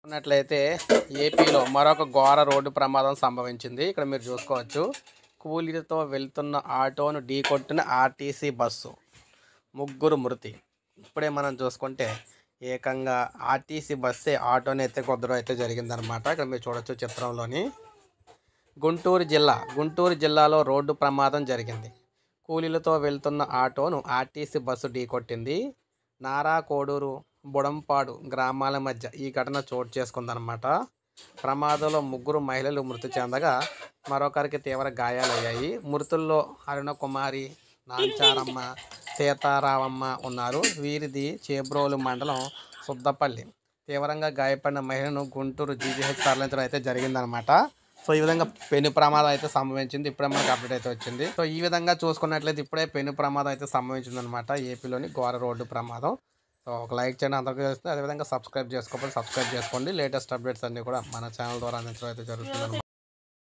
ఉన్నట్లయితే ఏపీలో మరొక ఘోర రోడ్డు ప్రమాదం సంభవించింది. ఇక్కడ మీరు చూసుకోవచ్చు. కూలీలతో వెళ్తున్న ఆటోను ఢీకొట్టిన ఆర్టీసీ బస్సు, ముగ్గురు మృతి. ఇప్పుడే మనం చూసుకుంటే ఏకంగా ఆర్టీసీ బస్సే ఆటోని ఎత్తుకొద్దడం అయితే జరిగిందనమాట. ఇక్కడ మీరు చూడొచ్చు చిత్రంలోని. గుంటూరు జిల్లాలో రోడ్డు ప్రమాదం జరిగింది. కూలీలతో వెళ్తున్న ఆటోను ఆర్టీసీ బస్సు ఢీకొట్టింది. నారాకోడూరు, బుడంపాడు గ్రామాల మధ్య ఈ ఘటన చోటు చేసుకుందనమాట. ప్రమాదంలో ముగ్గురు మహిళలు మృతి చెందగా మరొకరికి తీవ్ర గాయాలయ్యాయి. మృతుల్లో అరుణకుమారి, నాంచారమ్మ, సీతారామమ్మ ఉన్నారు. వీరిది చేబ్రోలు మండలం సుద్దపల్లి. తీవ్రంగా గాయపడిన మహిళను గుంటూరు జీజీహెచ్ తరలించడం అయితే జరిగిందనమాట. సో ఈ విధంగా పెను ప్రమాదం అయితే సంభవించింది. ఇప్పుడే మనకు అప్డేట్ అయితే వచ్చింది. సో ఈ విధంగా చూసుకున్నట్లయితే ఇప్పుడే పెను ప్రమాదం అయితే సంభవించింది అనమాట. ఏపీలోని ఘోర రోడ్డు ప్రమాదం. సో ఒక లైక్ చేయండి, అందరికీ చేస్తే అదేవిధంగా సబ్స్క్రైబ్ చేసుకోవాలి, సబ్స్క్రైబ్ చేసుకోండి. లేటెస్ట్ అప్డేట్స్ అన్నీ కూడా మన ఛానల్ ద్వారా అందించడం అయితే జరుగుతుంది.